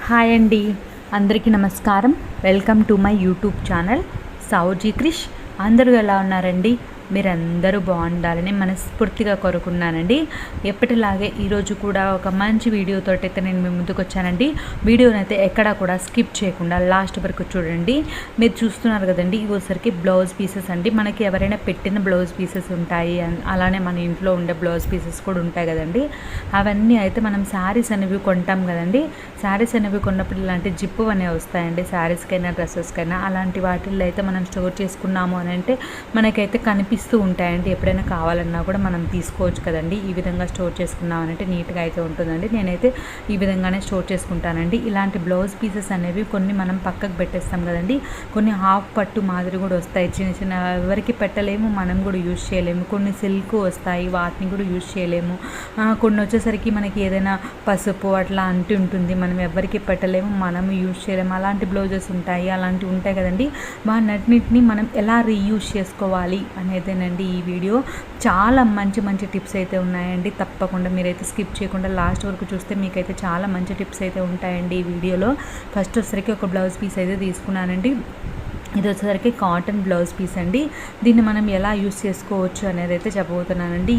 Hi అండి, అందరికీ నమస్కారం. Welcome to my YouTube channel Sowji Krish. అందరూ ఎలా ఉన్నారండి? మీరందరూ బాగుండాలని మనస్ఫూర్తిగా కోరుకున్నానండి. ఎప్పటిలాగే ఈరోజు కూడా ఒక మంచి వీడియోతో అయితే నేను మీ ముందుకు వచ్చానండి. వీడియోని అయితే ఎక్కడా కూడా స్కిప్ చేయకుండా లాస్ట్ వరకు చూడండి. మీరు చూస్తున్నారు కదండి, ఇవోసరికి బ్లౌజ్ పీసెస్ అండి. మనకి ఎవరైనా పెట్టిన బ్లౌజ్ పీసెస్ ఉంటాయి, అలానే మన ఇంట్లో ఉండే బ్లౌజ్ పీసెస్ కూడా ఉంటాయి కదండి. అవన్నీ అయితే మనం శారీస్ అనేవి కొంటాం కదండి. శారీస్ అనేవి కొన్నప్పుడు ఇలాంటి జిప్పు అనేవి వస్తాయండి. శారీస్కైనా డ్రెస్సెస్కైనా అలాంటి వాటిల్లో అయితే మనం స్టోర్ చేసుకున్నాము అని అంటే మనకైతే కనిపిస్తూ ఉంటాయండి. ఎప్పుడైనా కావాలన్నా కూడా మనం తీసుకోవచ్చు కదండి. ఈ విధంగా స్టోర్ చేసుకున్నామనంటే నీట్గా అయితే ఉంటుందండి. నేనైతే ఈ విధంగానే స్టోర్ చేసుకుంటానండి. ఇలాంటి బ్లౌజ్ పీసెస్ అనేవి కొన్ని మనం పక్కకు పెట్టేస్తాం కదండి. కొన్ని హాఫ్ పట్టు మాదిరి కూడా వస్తాయి, చిన్న చిన్న, ఎవరికి పెట్టలేము, మనం కూడా యూజ్ చేయలేము. కొన్ని సిల్క్ వస్తాయి, వాటిని కూడా యూజ్ చేయలేము. కొన్ని వచ్చేసరికి మనకి ఏదైనా పసుపు అట్లా అంటి ఉంటుంది, మనం ఎవరికి పెట్టలేము, మనం యూజ్ చేయలేము. అలాంటి బ్లౌజెస్ ఉంటాయి, అలాంటివి ఉంటాయి కదండి. వాటిని మనం ఎలా రీయూజ్ చేసుకోవాలి అనేదేనండి ఈ వీడియో. చాలా మంచి మంచి టిప్స్ అయితే ఉన్నాయండి. తప్పకుండా మీరైతే స్కిప్ చేయకుండా లాస్ట్ వరకు చూస్తే మీకైతే చాలా మంచి టిప్స్ అయితే ఉంటాయండి ఈ వీడియోలో. ఫస్ట్ వచ్చేసరికి ఒక బ్లౌజ్ పీస్ అయితే తీసుకున్నానండి. ఇది వచ్చేసరికి కాటన్ బ్లౌజ్ పీస్ అండి. దీన్ని మనం ఎలా యూస్ చేసుకోవచ్చు అనేది అయితే చెప్పబోతున్నానండి.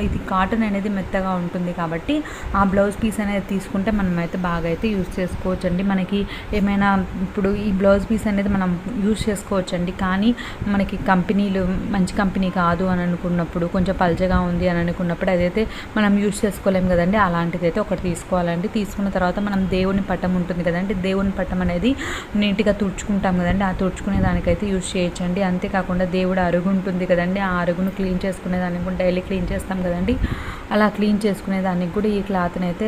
ఇది కాటన్ అనేది మెత్తగా ఉంటుంది కాబట్టి ఆ బ్లౌజ్ పీస్ అనేది తీసుకుంటే మనం అయితే బాగా అయితే యూస్ చేసుకోవచ్చు అండి. మనకి ఏమైనా ఇప్పుడు ఈ బ్లౌజ్ పీస్ అనేది మనం యూస్ చేసుకోవచ్చు అండి. కానీ మనకి కంపెనీలు మంచి కంపెనీ కాదు అని అనుకున్నప్పుడు, కొంచెం పల్చగా ఉంది అని అనుకున్నప్పుడు అదైతే మనం యూస్ చేసుకోలేము కదండి. అలాంటిది అయితే ఒకటి తీసుకోవాలండి. తీసుకున్న తర్వాత మనం దేవుని పటం ఉంటుంది కదండి, దేవుని పటం అనేది నీట్గా తుడుచుకుంటాం కదండి. ఆ తుడుచుకునే దానికైతే యూజ్ చేయొచ్చండి. అంతేకాకుండా దేవుడు అరుగు ఉంటుంది కదండి, ఆ అరుగును క్లీన్ చేసుకునే దానికి కూడా డైలీ క్లీన్ చేస్తాం కదండి. అలా క్లీన్ చేసుకునే దానికి కూడా ఈ క్లాత్ని అయితే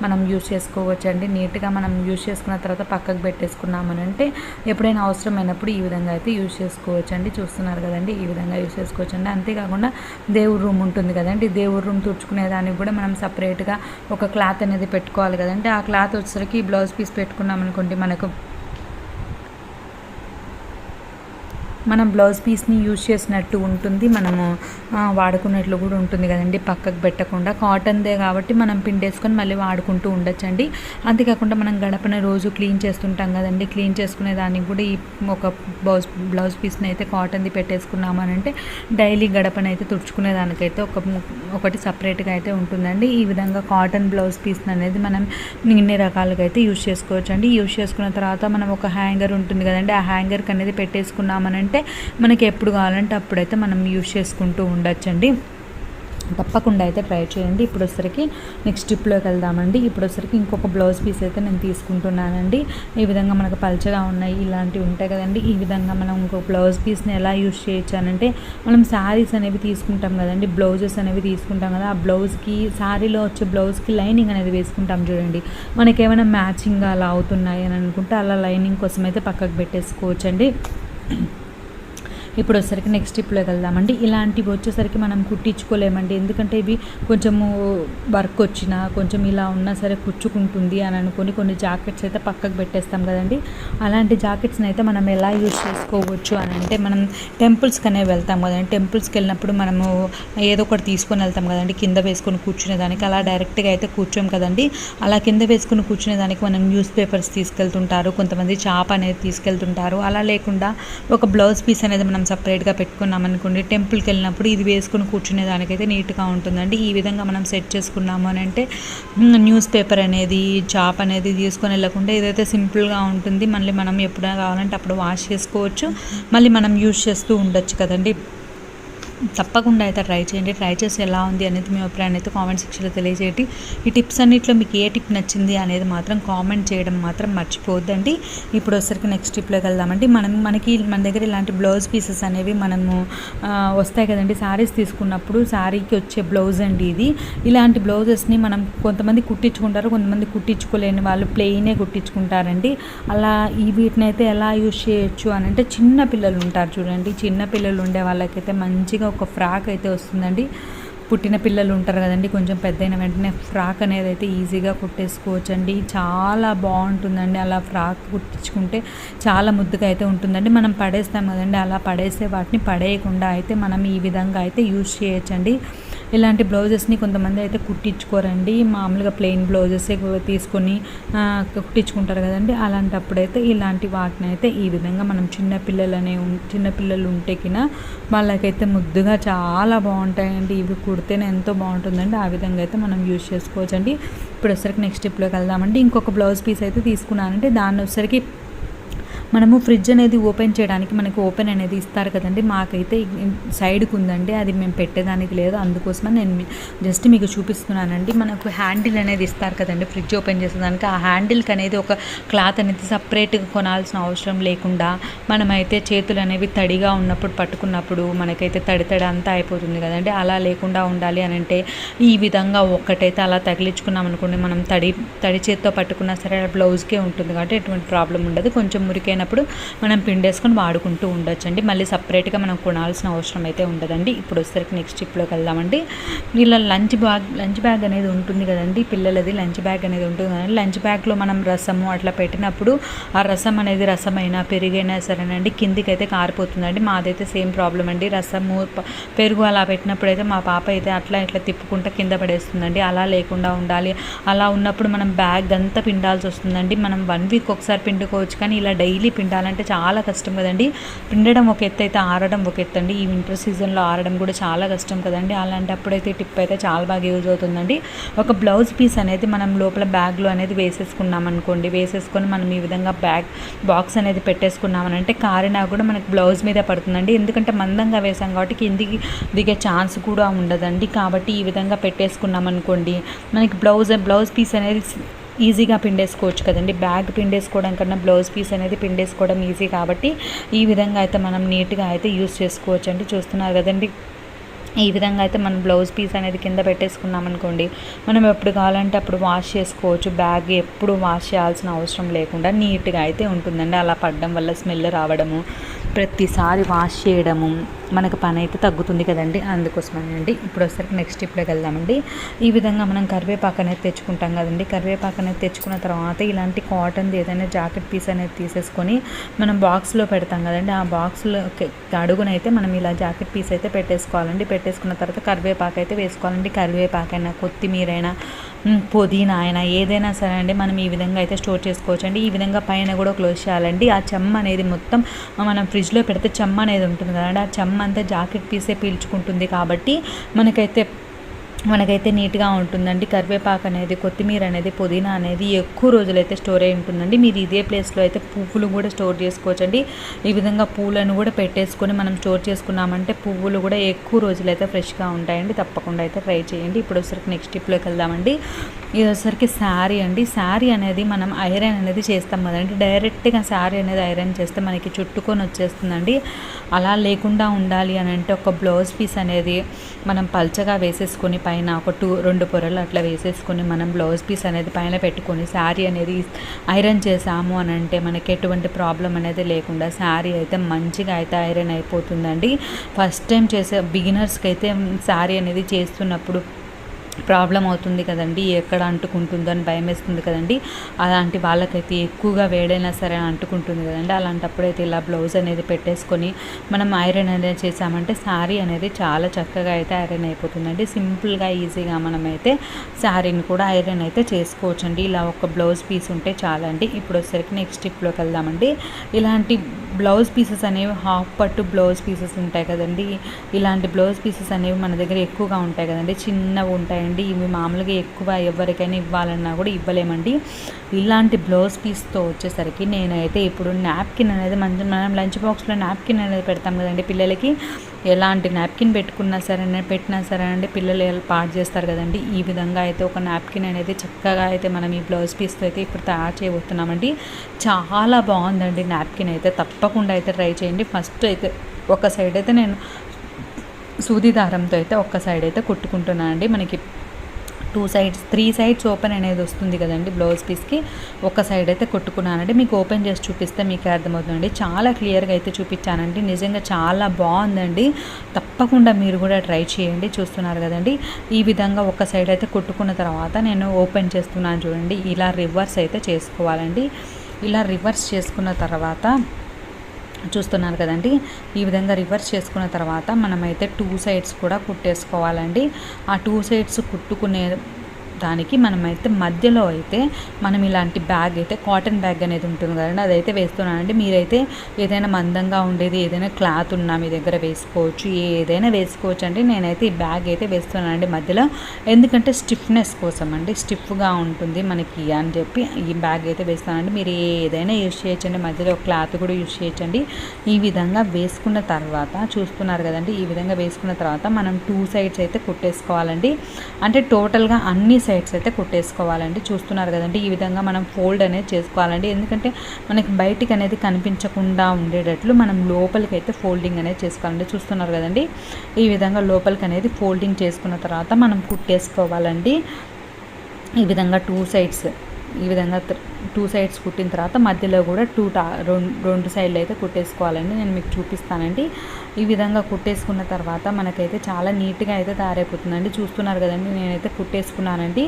మనం యూజ్ చేసుకోవచ్చండి. నీట్గా మనం యూజ్ చేసుకున్న తర్వాత పక్కకు పెట్టేసుకున్నామనంటే ఎప్పుడైనా అవసరమైనప్పుడు ఈ విధంగా అయితే యూజ్ చేసుకోవచ్చండి. చూస్తున్నారు కదండి, ఈ విధంగా యూజ్ చేసుకోవచ్చండి. అంతేకాకుండా దేవుడి రూమ్ ఉంటుంది కదండి, దేవుడి రూమ్ తుడుచుకునే దానికి కూడా మనం సపరేట్గా ఒక క్లాత్ అనేది పెట్టుకోవాలి కదండి. ఆ క్లాత్ వచ్చేసరికి ఈ బ్లౌజ్ పీస్ పెట్టుకున్నాం అనుకోండి, మనం బ్లౌజ్ పీస్ని యూజ్ చేసినట్టు ఉంటుంది, మనము వాడుకున్నట్లు కూడా ఉంటుంది కదండి. పక్కకు పెట్టకుండా కాటన్దే కాబట్టి మనం పిండేసుకొని మళ్ళీ వాడుకుంటూ ఉండొచ్చండి. అంతేకాకుండా మనం గడపన రోజు క్లీన్ చేస్తుంటాం కదండి. క్లీన్ చేసుకునే దానికి కూడా ఈ ఒక బ్లౌజ్ పీస్ని అయితే కాటన్ది పెట్టేసుకున్నామనంటే డైలీ గడపనైతే తుడుచుకునే దానికైతే ఒకటి సపరేట్గా అయితే ఉంటుందండి. ఈ విధంగా కాటన్ బ్లౌజ్ పీస్ని అనేది మనం ఇన్ని రకాలుగా అయితే యూజ్ చేసుకోవచ్చు అండి. యూజ్ చేసుకున్న తర్వాత మనం ఒక హ్యాంగర్ ఉంటుంది కదండి, ఆ హ్యాంగర్కి అనేది పెట్టేసుకున్నామనంటే మనకి ఎప్పుడు కావాలంటే అప్పుడైతే మనం యూజ్ చేసుకుంటూ ఉండొచ్చండి. తప్పకుండా అయితే ట్రై చేయండి. ఇప్పుడు వచ్చరికి నెక్స్ట్ టిప్లోకి వెళ్దామండి. ఇప్పుడు వచ్చరికి ఇంకొక బ్లౌజ్ పీస్ అయితే నేను తీసుకుంటున్నానండి. ఈ విధంగా మనకు పల్చగా ఉన్నాయి, ఇలాంటివి ఉంటాయి కదండి. ఈ విధంగా మనం ఇంకొక బ్లౌజ్ పీస్ని ఎలా యూజ్ చేయొచ్చు అనంటే, మనం శారీస్ అనేవి తీసుకుంటాం కదండి, బ్లౌజెస్ అనేవి తీసుకుంటాం కదా. ఆ బ్లౌజ్కి, శారీలో వచ్చే బ్లౌజ్కి లైనింగ్ అనేది వేసుకుంటాం చూడండి. మనకి ఏమైనా మ్యాచింగ్గా అలా అవుతున్నాయి అని అనుకుంటే అలా లైనింగ్ కోసం అయితే పక్కకు పెట్టేసుకోవచ్చండి. ఇప్పుడు వచ్చేసరికి నెక్స్ట్ స్టెప్లోకి వెళ్దామండి. ఇలాంటివి వచ్చేసరికి మనం కుట్టించుకోలేమండి, ఎందుకంటే ఇవి కొంచెము వర్క్ వచ్చినా కొంచెం ఇలా ఉన్నా సరే కుచ్చుకుంటుంది అని అనుకొని కొన్ని జాకెట్స్ అయితే పక్కకు పెట్టేస్తాం కదండి. అలాంటి జాకెట్స్ని అయితే మనం ఎలా యూజ్ చేసుకోవచ్చు అని అంటే, మనం టెంపుల్స్కి అనేవి వెళ్తాం కదండి. టెంపుల్స్కి వెళ్ళినప్పుడు మనము ఏదో ఒకటి తీసుకొని వెళ్తాం కదండి, కింద వేసుకొని కూర్చునేదానికి. అలా డైరెక్ట్గా అయితే కూర్చోం కదండి. అలా కింద వేసుకొని కూర్చునేదానికి మనం న్యూస్ పేపర్స్ తీసుకెళ్తుంటారు, కొంతమంది చాప అనేది తీసుకెళ్తుంటారు. అలా లేకుండా ఒక బ్లౌజ్ పీస్ అనేది మనం సపరేట్గా పెట్టుకున్నాం అనుకోండి, టెంపుల్కి వెళ్ళినప్పుడు ఇది వేసుకొని కూర్చునే దానికైతే నీట్గా ఉంటుందండి. ఈ విధంగా మనం సెట్ చేసుకున్నాము అని అంటే న్యూస్ పేపర్ అనేది, చాప్ అనేది తీసుకొని వెళ్ళకుండా ఇదైతే సింపుల్గా ఉంటుంది. మళ్ళీ మనం ఎప్పుడైనా కావాలంటే అప్పుడు వాష్ చేసుకోవచ్చు, మళ్ళీ మనం యూజ్ చేస్తూ ఉండొచ్చు కదండి. తప్పకుండా అయితే ట్రై చేయండి. ట్రై చేసి ఎలా ఉంది అనేది మీ అభిప్రాయాన్ని అయితే కామెంట్ సెక్షన్లో తెలియజేయండి. ఈ టిప్స్ అన్నింటిలో మీకు ఏ టిప్ నచ్చింది అనేది మాత్రం కామెంట్ చేయడం మాత్రం మర్చిపోవద్దండి. ఇప్పుడు వచ్చరికి నెక్స్ట్ టిప్లోకి వెళ్దామండి. మన దగ్గర ఇలాంటి బ్లౌజ్ పీసెస్ అనేవి మనము వస్తాయి కదండి. శారీస్ తీసుకున్నప్పుడు శారీకి వచ్చే బ్లౌజ్ అండి ఇది. ఇలాంటి బ్లౌజెస్ని మనం కొంతమంది కుట్టించుకుంటారు, కొంతమంది కుట్టించుకోలేని వాళ్ళు ప్లెయినే కుట్టించుకుంటారండి. అలా వీటిని అయితే ఎలా యూజ్ చేయొచ్చు అని అంటే, చిన్న పిల్లలు ఉంటారు చూడండి, చిన్న పిల్లలు ఉండే వాళ్ళకైతే మంచిగా ఒక ఫ్రాక్ అయితే వస్తుందండి. పుట్టిన పిల్లలు ఉంటారు కదండి, కొంచెం పెద్దయిన వెంటనే ఫ్రాక్ అనేది అయితే ఈజీగా కుట్టేసుకోవచ్చండి. చాలా బాగుంటుందండి. అలా ఫ్రాక్ కుట్టించుకుంటే చాలా ముద్దుగా అయితే ఉంటుందండి. మనం పడేస్తాం కదండి, అలా పడేసే వాటిని పడేయకుండా అయితే మనం ఈ విధంగా అయితే యూజ్ చేయొచ్చండి. ఇలాంటి బ్లౌజెస్ని కొంతమంది అయితే కుట్టించుకోరండి, మామూలుగా ప్లెయిన్ బ్లౌజెసే తీసుకొని కుట్టించుకుంటారు కదండి. అలాంటప్పుడైతే ఇలాంటి వాటిని అయితే ఈ విధంగా మనం చిన్నపిల్లలు ఉంటే కినా వాళ్ళకైతే ముద్దుగా చాలా బాగుంటాయండి. ఇవి కుడితేనే ఎంతో బాగుంటుందండి. ఆ విధంగా అయితే మనం యూజ్ చేసుకోవచ్చండి. ఇప్పుడు వచ్చరికి నెక్స్ట్ స్టెప్లోకి వెళ్దామండి. ఇంకొక బ్లౌజ్ పీస్ అయితే తీసుకున్నానంటే దాన్ని వచ్చరికి మనము ఫ్రిడ్జ్ అనేది ఓపెన్ చేయడానికి మనకు ఓపెన్ అనేది ఇస్తారు కదండి. మాకైతే సైడ్కి ఉందండి, అది మేము పెట్టేదానికి లేదు. అందుకోసమని నేను జస్ట్ మీకు చూపిస్తున్నానండి. మనకు హ్యాండిల్ అనేది ఇస్తారు కదండి ఫ్రిడ్జ్ ఓపెన్ చేసేదానికి. ఆ హ్యాండిల్కి అనేది ఒక క్లాత్ అనేది సపరేట్గా కొనాల్సిన అవసరం లేకుండా మనమైతే చేతులు అనేవి తడిగా ఉన్నప్పుడు పట్టుకున్నప్పుడు మనకైతే తడి అంతా అయిపోతుంది కదండి. అలా లేకుండా ఉండాలి అని అంటే ఈ విధంగా ఒక్కటైతే అలా తగిలించుకున్నాం అనుకోండి, మనం తడి చేతితో పట్టుకున్నా సరే బ్లౌజ్కే ఉంటుంది కాబట్టి ఎటువంటి ప్రాబ్లం ఉండదు. కొంచెం మురికైన మనం పిండేసుకొని వాడుకుంటూ ఉండొచ్చండి. మళ్ళీ సపరేట్గా మనం కొనాల్సిన అవసరం అయితే ఉండదండి. ఇప్పుడు వచ్చేసరికి నెక్స్ట్ స్టెప్లోకి వెళ్దామండి. ఇలా లంచ్ బ్యాగ్ అనేది ఉంటుంది కదండి, పిల్లలది లంచ్ బ్యాగ్ అనేది ఉంటుంది కదండి. లంచ్ బ్యాగ్లో మనం రసము అట్లా పెట్టినప్పుడు ఆ రసం అనేది రసమైనా పెరుగైనా సరేనండి కిందికి అయితే కారిపోతుందండి. మాదైతే సేమ్ ప్రాబ్లం అండి. రసము పెరుగు అలా పెట్టినప్పుడు అయితే మా పాప అయితే అట్లా ఇట్లా తిప్పుకుంటా కింద పడేస్తుందండి. అలా లేకుండా ఉండాలి. అలా ఉన్నప్పుడు మనం బ్యాగ్ అంతా పిండాల్సి వస్తుందండి. మనం 1 వీక్ ఒకసారి పిండుకోవచ్చు, కానీ ఇలా డైలీ పిండాలంటే చాలా కష్టం కదండి. పిండడం ఒక ఎత్తు అయితే ఆరడం ఒక ఎత్తు అండి. ఈ వింటర్ సీజన్లో ఆరడం కూడా చాలా కష్టం కదండి. అలాంటప్పుడైతే టిప్ అయితే చాలా బాగా యూజ్ అవుతుందండి. ఒక బ్లౌజ్ పీస్ అనేది మనం లోపల బ్యాగ్లో అనేది వేసేసుకున్నాం అనుకోండి, వేసేసుకొని మనం ఈ విధంగా బాక్స్ అనేది పెట్టేసుకున్నామనంటే కారినా కూడా మనకి బ్లౌజ్ మీద పడుతుందండి. ఎందుకంటే మందంగా వేసాం కాబట్టి కిందికి దిగే ఛాన్స్ కూడా ఉండదండి. కాబట్టి ఈ విధంగా పెట్టేసుకున్నాం అనుకోండి, మనకి బ్లౌజ్ పీస్ అనేది ఈజీగా పిండేసుకోవచ్చు కదండి. బ్యాగ్ పిండేసుకోవడం కన్నా బ్లౌజ్ పీస్ అనేది పిండేసుకోవడం ఈజీ కాబట్టి ఈ విధంగా అయితే మనం నీట్గా అయితే యూజ్ చేసుకోవచ్చు అండి. చూస్తున్నారు కదండి, ఈ విధంగా అయితే మనం బ్లౌజ్ పీస్ అనేది కింద పెట్టేసుకున్నాం అనుకోండి, మనం ఎప్పుడు కావాలంటే అప్పుడు వాష్ చేసుకోవచ్చు. బ్యాగ్ ఎప్పుడు వాష్ చేయాల్సిన అవసరం లేకుండా నీట్గా అయితే ఉంటుందండి. అలా పడడం వల్ల స్మెల్ రావడము, ప్రతిసారి వాష్ చేయడము మనకు పని అయితే తగ్గుతుంది కదండి. అందుకోసమని అండి. ఇప్పుడు వచ్చేసరికి నెక్స్ట్ స్టెప్లోకి వెళ్దామండి. ఈ విధంగా మనం కరివేపాకు అనేది తెచ్చుకుంటాం కదండి. కరివేపాకు అనేది తెచ్చుకున్న తర్వాత ఇలాంటి కాటన్ది ఏదైనా జాకెట్ పీస్ అనేది తీసేసుకొని మనం బాక్స్లో పెడతాం కదండి. ఆ బాక్స్లో అడుగునైతే మనం ఇలా జాకెట్ పీస్ అయితే పెట్టేసుకోవాలండి. పెట్టేసుకున్న తర్వాత కరివేపాకు అయితే వేసుకోవాలండి. కరివేపాకైనా కొత్తిమీరైనా పుదీనా అయినా ఏదైనా సరే అండి మనం ఈ విధంగా అయితే స్టోర్ చేసుకోవచ్చు అండి. ఈ విధంగా పైన కూడా క్లోజ్ చేయాలండి. ఆ చెమ్మ అనేది మొత్తం మనం ఫ్రిడ్జ్లో పెడితే చెమ్మ అనేది ఉంటుంది కదండి, ఆ చెమ్మ అంతా జాకెట్ పీసే పీల్చుకుంటుంది కాబట్టి మనకైతే నీట్గా ఉంటుందండి. కరివేపాకు అనేది, కొత్తిమీర అనేది, పుదీనా అనేది ఎక్కువ రోజులైతే స్టోర్ అయి ఉంటుందండి. మీరు ఇదే ప్లేస్లో అయితే పువ్వులు కూడా స్టోర్ చేసుకోవచ్చండి. ఈ విధంగా పూలను కూడా పెట్టేసుకొని మనం స్టోర్ చేసుకున్నామంటే పువ్వులు కూడా ఎక్కువ రోజులైతే ఫ్రెష్గా ఉంటాయండి. తప్పకుండా అయితే ట్రై చేయండి. ఇప్పుడు వచ్చరికి నెక్స్ట్ స్టెప్లోకి వెళ్దామండి. ఇది వచ్చరికి శారీ అండి. శారీ అనేది మనం ఐరన్ అనేది చేస్తాం కదండి. డైరెక్ట్గా శారీ అనేది ఐరన్ చేస్తే మనకి చుట్టుకొని వచ్చేస్తుందండి. అలా లేకుండా ఉండాలి అని అంటే ఒక బ్లౌజ్ పీస్ అనేది మనం పల్చగా వేసేసుకొని పైన ఒక 2 పొరలు అట్లా వేసేసుకొని మనం బ్లౌజ్ పీస్ అనేది పైన పెట్టుకొని శారీ అనేది ఐరన్ చేసాము అని అంటే మనకి ఎటువంటి ప్రాబ్లం అనేది లేకుండా శారీ అయితే మంచిగా అయితే ఐరన్ అయిపోతుందండి. ఫస్ట్ టైం చేసే బిగినర్స్కి అయితే శారీ అనేది చేస్తున్నప్పుడు ప్రాబ్లం అవుతుంది కదండి, ఎక్కడ అంటుకుంటుందో అని భయం వేస్తుంది కదండి. అలాంటి వాళ్ళకైతే ఎక్కువగా వేడైనా సరే అంటుకుంటుంది కదండి. అలాంటప్పుడైతే ఇలా బ్లౌజ్ అనేది పెట్టేసుకొని మనం ఐరన్ అనేది చేసామంటే శారీ అనేది చాలా చక్కగా అయితే ఐరన్ అయిపోతుందండి. సింపుల్గా ఈజీగా మనమైతే శారీని కూడా ఐరన్ అయితే చేసుకోవచ్చండి. ఇలా ఒక బ్లౌజ్ పీస్ ఉంటే చాలండి. ఇప్పుడు వచ్చేసరికి నెక్స్ట్ స్టెప్లోకి వెళ్దామండి. ఇలాంటి బ్లౌజ్ పీసెస్ అనేవి హాఫ్ పట్టు బ్లౌజ్ పీసెస్ ఉంటాయి కదండి. ఇలాంటి బ్లౌజ్ పీసెస్ అనేవి మన దగ్గర ఎక్కువగా ఉంటాయి కదండి, చిన్నవి ఉంటాయండి. ఇవి మామూలుగా ఎక్కువ ఎవరికైనా ఇవ్వాలన్నా కూడా ఇవ్వలేమండి. ఇలాంటి బ్లౌజ్ పీస్తో వచ్చేసరికి నేనైతే ఇప్పుడు నాప్కిన్ అనేది మనం లంచ్ బాక్స్లో నాప్కిన్ అనేది పెడతాం కదండి పిల్లలకి. ఎలాంటి నాప్కిన్ పెట్టినా సరే అండి పిల్లలు పాడు చేస్తారు కదండి. ఈ విధంగా అయితే ఒక నాప్కిన్ అనేది చక్కగా అయితే మనం ఈ బ్లౌజ్ పీస్తో అయితే ఇప్పుడు తయారు చేయబోతున్నామండి. చాలా బాగుందండి నాప్కిన్ అయితే. తప్పకుండా అయితే ట్రై చేయండి. ఫస్ట్ అయితే ఒక సైడ్ అయితే నేను సూది దారంతో అయితే ఒక్క సైడ్ అయితే కుట్టుకుంటున్నాను అండి. మనకి 3 సైడ్స్ ఓపెన్ అనేది వస్తుంది కదండి బ్లౌజ్ పీస్కి. ఒక సైడ్ అయితే కుట్టుకున్నానండి. మీకు ఓపెన్ చేసి చూపిస్తే మీకు అర్థమవుతుందండి. చాలా క్లియర్గా అయితే చూపించానండి. నిజంగా చాలా బాగుందండి. తప్పకుండా మీరు కూడా ట్రై చేయండి. చూస్తున్నారు కదండి, ఈ విధంగా ఒక సైడ్ అయితే కుట్టుకున్న తర్వాత నేను ఓపెన్ చేస్తున్నాను చూడండి. ఇలా రివర్స్ అయితే చేసుకోవాలండి. ఇలా రివర్స్ చేసుకున్న తర్వాత చూస్తున్నారు కదండి. ఈ విధంగా రివర్స్ చేసుకున్న తర్వాత మనమైతే 2 సైడ్స్ కూడా కుట్టేసుకోవాలండి. ఆ 2 సైడ్స్ కుట్టుకునే దానికి మనమైతే మధ్యలో అయితే మనం ఇలాంటి బ్యాగ్ అయితే కాటన్ బ్యాగ్ అనేది ఉంటుంది కదండి, అదైతే వేస్తున్నానండి. మీరైతే ఏదైనా మందంగా ఉండేది ఏదైనా క్లాత్ ఉన్నా మీ దగ్గర వేసుకోవచ్చు, ఏదైనా వేసుకోవచ్చు అండి. నేనైతే ఈ బ్యాగ్ అయితే వేస్తున్నానండి మధ్యలో, ఎందుకంటే స్టిఫ్నెస్ కోసం అండి, స్టిఫ్గా ఉంటుంది మనకి అని చెప్పి ఈ బ్యాగ్ అయితే వేస్తానండి. మీరు ఏదైనా యూజ్ చేయొచ్చండి, మధ్యలో క్లాత్ కూడా యూజ్ చేయొచ్చండి. ఈ విధంగా వేసుకున్న తర్వాత చూస్తున్నారు కదండి, ఈ విధంగా వేసుకున్న తర్వాత మనం 2 సైడ్స్ అయితే కుట్టేసుకోవాలండి. అంటే టోటల్గా అన్ని సైడ్స్ అయితే కుట్టేసుకోవాలండి. చూస్తున్నారు కదండి, ఈ విధంగా మనం ఫోల్డ్ అనేది చేసుకోవాలండి. ఎందుకంటే మనకి బయటికి అనేది కనిపించకుండా ఉండేటట్లు మనం లోపలికి అయితే ఫోల్డింగ్ అనేది చేసుకోవాలండి. చూస్తున్నారు కదండి, ఈ విధంగా లోపలికి అనేది ఫోల్డింగ్ చేసుకున్న తర్వాత మనం కుట్టేసుకోవాలండి. ఈ విధంగా 2 సైడ్స్ ఈ విధంగా 2 సైడ్స్ కుట్టిన తర్వాత మధ్యలో కూడా రెండు సైడ్లు అయితే కుట్టేసుకోవాలండి. నేను మీకు చూపిస్తానండి. ఈ విధంగా కుట్టేసుకున్న తర్వాత మనకైతే చాలా నీట్గా అయితే తయారైపోతుందండి. చూస్తున్నారు కదండి, నేనైతే కుట్టేసుకున్నానండి.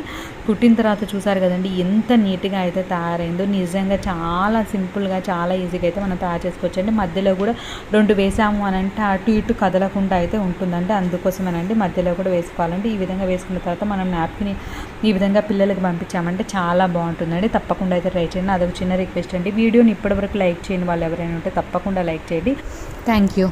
కుట్టిన తర్వాత చూసారు కదండి ఎంత నీట్గా అయితే తయారైందో. నిజంగా చాలా సింపుల్గా చాలా ఈజీగా అయితే మనం తయారు చేసుకోవచ్చండి. మధ్యలో కూడా 2 వేసాము అని అంటే అటు ఇటు కదలకుండా అయితే ఉంటుందండి, అందుకోసమేనండి మధ్యలో కూడా వేసుకోవాలండి. ఈ విధంగా వేసుకున్న తర్వాత మనం నాప్కిన్ ఈ విధంగా పిల్లలకి పంపించామంటే చాలా బాగుంటుందండి. తప్పకుండా అయితే ట్రై చేయండి. అదొక చిన్న రిక్వెస్ట్ అండి. వీడియోని ఇప్పటివరకు లైక్ చేయని వాళ్ళు ఎవరైనా ఉంటే తప్పకుండా లైక్ చేయండి. Thank you.